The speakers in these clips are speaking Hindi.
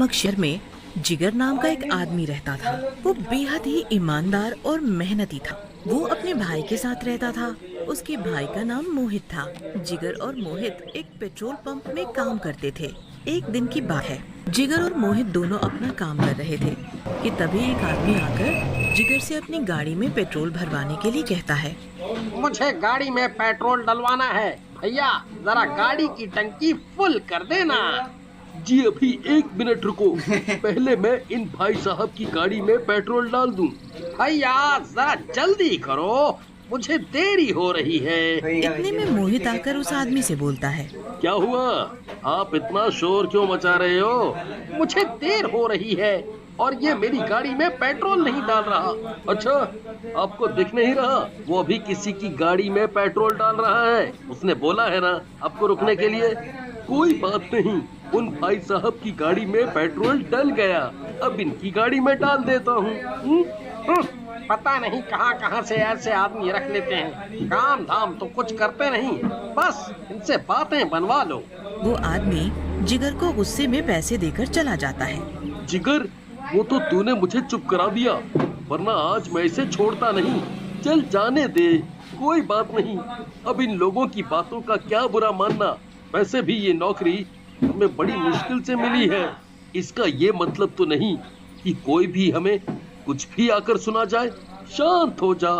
नमक शहर में जिगर नाम का एक आदमी रहता था। वो बेहद ही ईमानदार और मेहनती था। वो अपने भाई के साथ रहता था। उसके भाई का नाम मोहित था। जिगर और मोहित एक पेट्रोल पंप में काम करते थे। एक दिन की बात है, जिगर और मोहित दोनों अपना काम कर रहे थे कि तभी एक आदमी आकर जिगर से अपनी गाड़ी में पेट्रोल भरवाने के लिए कहता है। मुझे गाड़ी में पेट्रोल डलवाना है भैया, जरा गाड़ी की टंकी फुल कर देना। जी अभी 1 मिनट रुको, पहले मैं इन भाई साहब की गाड़ी में पेट्रोल डाल दूं। भैया जरा जल्दी करो, मुझे देरी हो रही है। इतने में मोहित आकर उस आदमी से बोलता है। क्या हुआ, आप इतना शोर क्यों मचा रहे हो? मुझे देर हो रही है और ये मेरी गाड़ी में पेट्रोल नहीं डाल रहा। अच्छा, आपको दिख नहीं रहा? वो अभी किसी की गाड़ी में पेट्रोल डाल रहा है। उसने बोला है ना आपको रुकने के लिए। कोई बात नहीं, उन भाई साहब की गाड़ी में पेट्रोल डल गया, अब इनकी गाड़ी में डाल देता हूँ। पता नहीं कहां से ऐसे आदमी रख लेते हैं, काम धाम तो कुछ करते नहीं, बस इनसे बातें बनवा लो। वो आदमी जिगर को गुस्से में पैसे देकर चला जाता है। जिगर, वो तो तूने मुझे चुप करा दिया, वरना आज मैं इसे छोड़ता नहीं। चल जाने दे, कोई बात नहीं। अब इन लोगों की बातों का क्या बुरा मानना। वैसे भी ये नौकरी हमें बड़ी मुश्किल से मिली है। इसका ये मतलब तो नहीं कि कोई भी हमें कुछ भी आकर सुना जाए। शांत हो जा,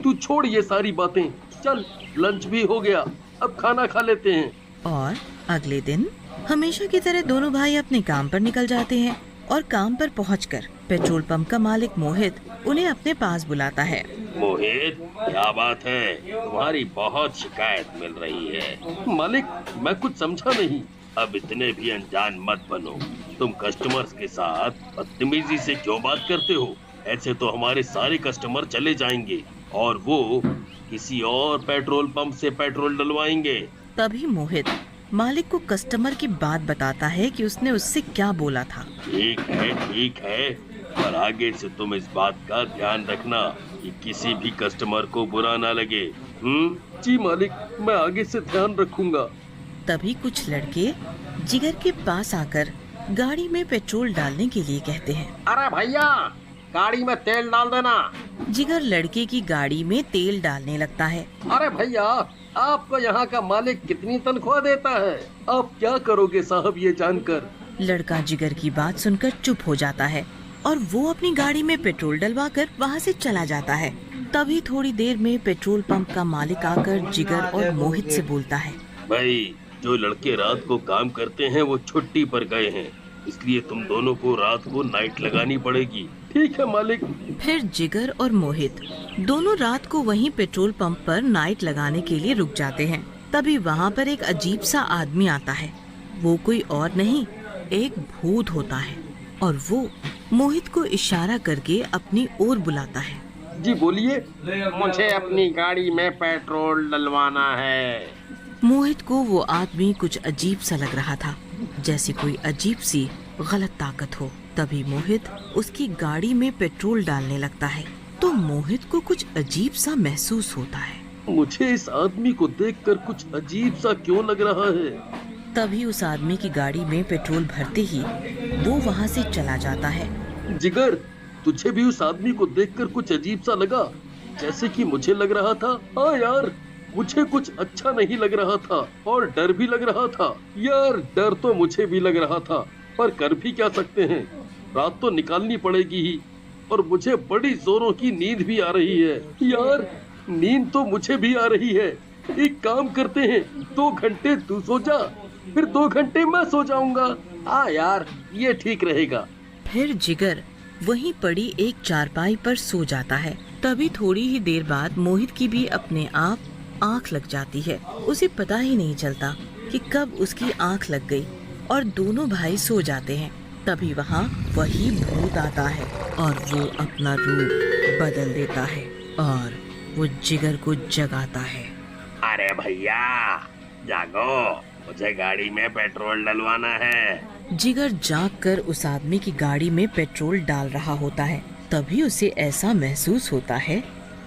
तू छोड़ ये सारी बातें। चल, लंच भी हो गया, अब खाना खा लेते हैं। और अगले दिन हमेशा की तरह दोनों भाई अपने काम पर निकल जाते हैं और काम पर पहुंचकर पेट्रोल पंप का मालिक मोहित उन्हें अपने पास बुलाता है। मोहित, क्या बात है? तुम्हारी बहुत शिकायत मिल रही है। मालिक, मैं कुछ समझा नहीं। अब इतने भी अनजान मत बनो। तुम कस्टमर्स के साथ बदतमीजी से क्यों बात करते हो? ऐसे तो हमारे सारे कस्टमर चले जाएंगे और वो किसी और पेट्रोल पंप से पेट्रोल डलवाएंगे। तभी मोहित मालिक को कस्टमर की बात बताता है कि उसने उससे क्या बोला था। ठीक है, पर आगे से तुम इस बात का ध्यान रखना कि किसी भी कस्टमर को बुरा ना लगे। जी मालिक, मैं आगे से ध्यान रखूंगा। तभी कुछ लड़के जिगर के पास आकर गाड़ी में पेट्रोल डालने के लिए कहते हैं। अरे भैया, गाड़ी में तेल डाल देना। जिगर लड़के की गाड़ी में तेल डालने लगता है। अरे भैया, आपको यहाँ का मालिक कितनी तनख्वाह देता है? आप क्या करोगे साहब ये जानकर? लड़का जिगर की बात सुनकर चुप हो जाता है और वो अपनी गाड़ी में पेट्रोल डलवाकर वहाँ से चला जाता है। तभी थोड़ी देर में पेट्रोल पंप का मालिक आकर जिगर और मोहित से बोलता है। भाई, जो लड़के रात को काम करते हैं वो छुट्टी पर गए हैं, इसलिए तुम दोनों को रात को नाइट लगानी पड़ेगी। ठीक है मालिक। फिर जिगर और मोहित दोनों रात को वहीं पेट्रोल पंप पर नाइट लगाने के लिए रुक जाते हैं। तभी वहाँ पर एक अजीब सा आदमी आता है। वो कोई और नहीं, एक भूत होता है और वो मोहित को इशारा करके अपनी ओर बुलाता है। जी बोलिए। मुझे अपनी गाड़ी में पेट्रोल डलवाना है। मोहित को वो आदमी कुछ अजीब सा लग रहा था, जैसे कोई अजीब सी गलत ताकत हो। तभी मोहित उसकी गाड़ी में पेट्रोल डालने लगता है तो मोहित को कुछ अजीब सा महसूस होता है। मुझे इस आदमी को देखकर कुछ अजीब सा क्यों लग रहा है? तभी उस आदमी की गाड़ी में पेट्रोल भरते ही वो वहाँ से चला जाता है। जिगर, तुझे भी उस आदमी को देखकर कुछ अजीब सा लगा, जैसे कि मुझे लग रहा था? हाँ यार, मुझे कुछ अच्छा नहीं लग रहा था और डर भी लग रहा था। यार, डर तो मुझे भी लग रहा था, पर कर भी क्या सकते हैं, रात तो निकालनी पड़ेगी ही। और मुझे बड़ी जोरों की नींद भी आ रही है। यार, नींद तो मुझे भी आ रही है। एक काम करते हैं, 2 घंटे तू सो जा, फिर 2 घंटे मैं सो जाऊंगा। हाँ यार, ये ठीक रहेगा। फिर जिगर वहीं पड़ी एक चारपाई पर सो जाता है। तभी थोड़ी ही देर बाद मोहित की भी अपने आप आँख लग जाती है। उसे पता ही नहीं चलता कि कब उसकी आँख लग गई और दोनों भाई सो जाते हैं। तभी वहाँ वही भूत आता है और वो अपना रूप बदल देता है और वो जिगर को जगाता है। अरे भैया, जागो, मुझे गाड़ी में पेट्रोल डलवाना है। जिगर जागकर उस आदमी की गाड़ी में पेट्रोल डाल रहा होता है। तभी उसे ऐसा महसूस होता है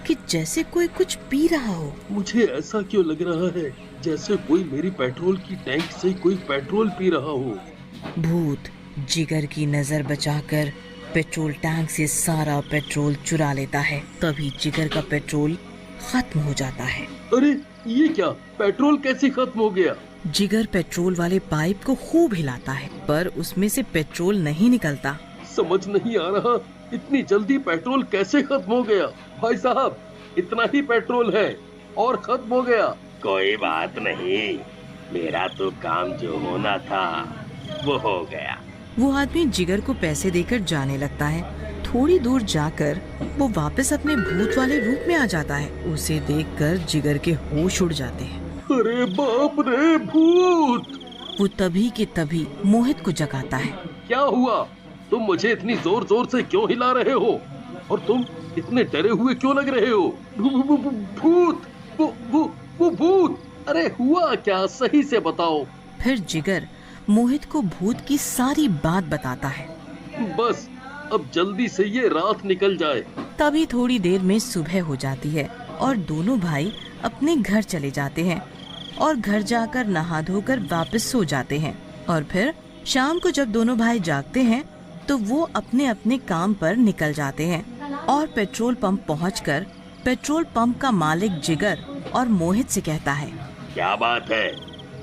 कि जैसे कोई कुछ पी रहा हो। मुझे ऐसा क्यों लग रहा है जैसे कोई मेरी पेट्रोल की टैंक से कोई पेट्रोल पी रहा हो। भूत जिगर की नजर बचाकर पेट्रोल टैंक से सारा पेट्रोल चुरा लेता है। तभी जिगर का पेट्रोल खत्म हो जाता है। अरे ये क्या, पेट्रोल कैसे खत्म हो गया? जिगर पेट्रोल वाले पाइप को खूब हिलाता है, पर उसमें से पेट्रोल नहीं निकलता। समझ नहीं आ रहा, इतनी जल्दी पेट्रोल कैसे खत्म हो गया? भाई साहब, इतना ही पेट्रोल है और खत्म हो गया। कोई बात नहीं, मेरा तो काम जो होना था वो हो गया। वो आदमी जिगर को पैसे देकर जाने लगता है। थोड़ी दूर जाकर वो वापस अपने भूत वाले रूप में आ जाता है। उसे देखकर जिगर के होश उड़ जाते हैं। अरे बाप रे, भूत! वो तभी के तभी मोहित को जगाता है। क्या हुआ? तुम मुझे इतनी जोर जोर से क्यों हिला रहे हो? और तुम इतने डरे हुए क्यों लग रहे हो? भूत! वो भूत! अरे हुआ क्या, सही से बताओ। फिर जिगर मोहित को भूत की सारी बात बताता है। बस अब जल्दी से ये रात निकल जाए। तभी थोड़ी देर में सुबह हो जाती है और दोनों भाई अपने घर चले जाते हैं और घर जाकर नहा धोकर वापस सो जाते हैं। और फिर शाम को जब दोनों भाई जागते हैं तो वो अपने अपने काम पर निकल जाते हैं और पेट्रोल पंप पहुंचकर पेट्रोल पंप का मालिक जिगर और मोहित से कहता है, क्या बात है,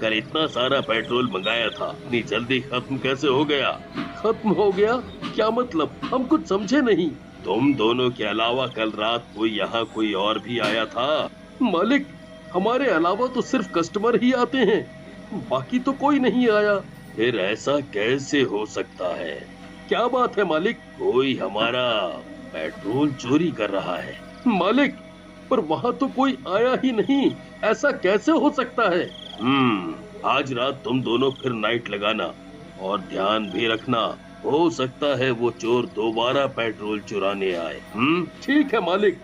कल इतना सारा पेट्रोल मंगाया था, इतनी जल्दी खत्म कैसे हो गया? खत्म हो गया? क्या मतलब? हम कुछ समझे नहीं। तुम दोनों के अलावा कल रात को यहाँ कोई और भी आया था? मालिक, हमारे अलावा तो सिर्फ कस्टमर ही आते हैं, बाकी तो कोई नहीं आया। फिर ऐसा कैसे हो सकता है? क्या बात है मालिक? कोई हमारा पेट्रोल चोरी कर रहा है। मालिक, पर वहाँ तो कोई आया ही नहीं, ऐसा कैसे हो सकता है? आज रात तुम दोनों फिर नाइट लगाना और ध्यान भी रखना, हो सकता है वो चोर दोबारा पेट्रोल चुराने आए। ठीक है मालिक,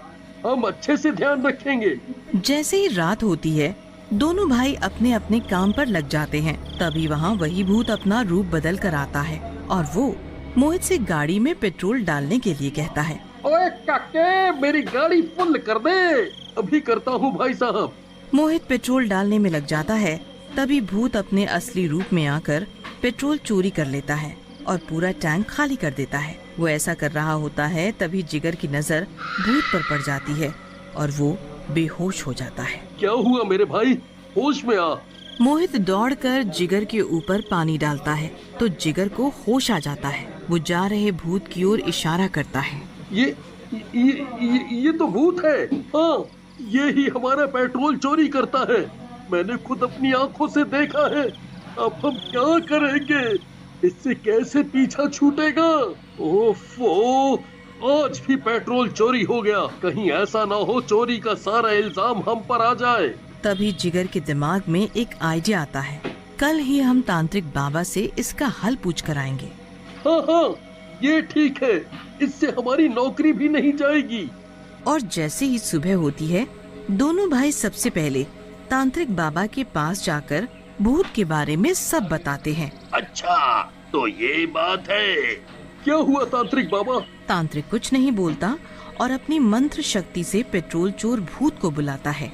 हम अच्छे से ध्यान रखेंगे। जैसे ही रात होती है दोनों भाई अपने अपने काम पर लग जाते हैं। तभी वहाँ वही भूत अपना रूप बदल कर आता है और वो मोहित से गाड़ी में पेट्रोल डालने के लिए कहता है। ओए काके, मेरी गाड़ी फुल कर दे। अभी करता हूँ भाई साहब। मोहित पेट्रोल डालने में लग जाता है। तभी भूत अपने असली रूप में आकर पेट्रोल चोरी कर लेता है और पूरा टैंक खाली कर देता है। वो ऐसा कर रहा होता है तभी जिगर की नजर भूत पर पड़ जाती है और वो बेहोश हो जाता है। क्या हुआ मेरे भाई? होश में आ। मोहित दौड़कर जिगर के ऊपर पानी डालता है तो जिगर को होश आ जाता है। वो जा रहे भूत की ओर इशारा करता है। ये तो भूत है। हाँ, ये ही हमारा पेट्रोल चोरी करता है। मैंने खुद अपनी आंखों से देखा है। अब हम क्या करेंगे? इससे कैसे पीछा छूटेगा? ओफो, आज भी पेट्रोल चोरी हो गया। कहीं ऐसा ना हो चोरी का सारा इल्जाम हम पर आ जाए। तभी जिगर के दिमाग में एक आइडिया आता है। कल ही हम तांत्रिक बाबा से इसका हल पूछ कर आएंगे। हाँ, ये ठीक है। इससे हमारी नौकरी भी नहीं जाएगी। और जैसे ही सुबह होती है दोनों भाई सबसे पहले तांत्रिक बाबा के पास जाकर भूत के बारे में सब बताते हैं। अच्छा, तो ये बात है। क्या हुआ तांत्रिक बाबा? तांत्रिक कुछ नहीं बोलता और अपनी मंत्र शक्ति से पेट्रोल चोर भूत को बुलाता है।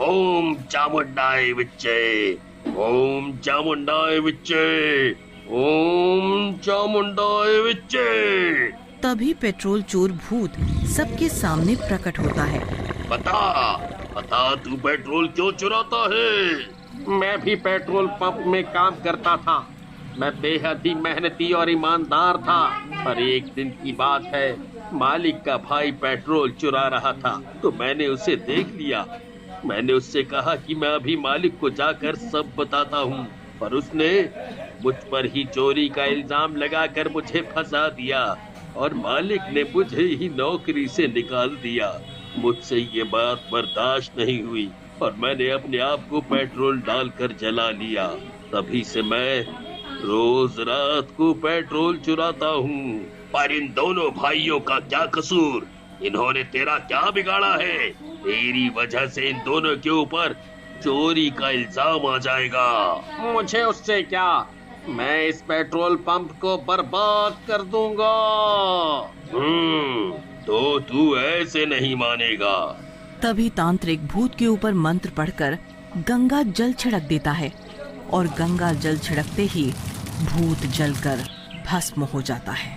ओम चामुंडाय विच्चे, ओम चामुंडाय विच्चे, ओम चामुंडाय विच्चे। तभी पेट्रोल चोर भूत सबके सामने प्रकट होता है। बता तू पेट्रोल क्यों चुराता है? मैं भी पेट्रोल पंप में काम करता था। मैं बेहद ही मेहनती और ईमानदार था। पर एक दिन की बात है, मालिक का भाई पेट्रोल चुरा रहा था तो मैंने उसे देख लिया। मैंने उससे कहा कि मैं अभी मालिक को जाकर सब बताता हूँ, पर उसने मुझ पर ही चोरी का इल्जाम लगाकर मुझे फंसा दिया और मालिक ने मुझे ही नौकरी से निकाल दिया। मुझसे ये बात बर्दाश्त नहीं हुई और मैंने अपने आप को पेट्रोल डालकर जला लिया। तभी से मैं रोज रात को पेट्रोल चुराता हूँ। पर इन दोनों भाइयों का क्या कसूर? इन्होंने तेरा क्या बिगाड़ा है? तेरी वजह से इन दोनों के ऊपर चोरी का इल्जाम आ जाएगा। मुझे उससे क्या, मैं इस पेट्रोल पंप को बर्बाद कर दूंगा। तो तू ऐसे नहीं मानेगा। तभी तांत्रिक भूत के ऊपर मंत्र पढ़कर गंगा जल छिड़क देता है और गंगा जल छिड़कते ही भूत जलकर भस्म हो जाता है।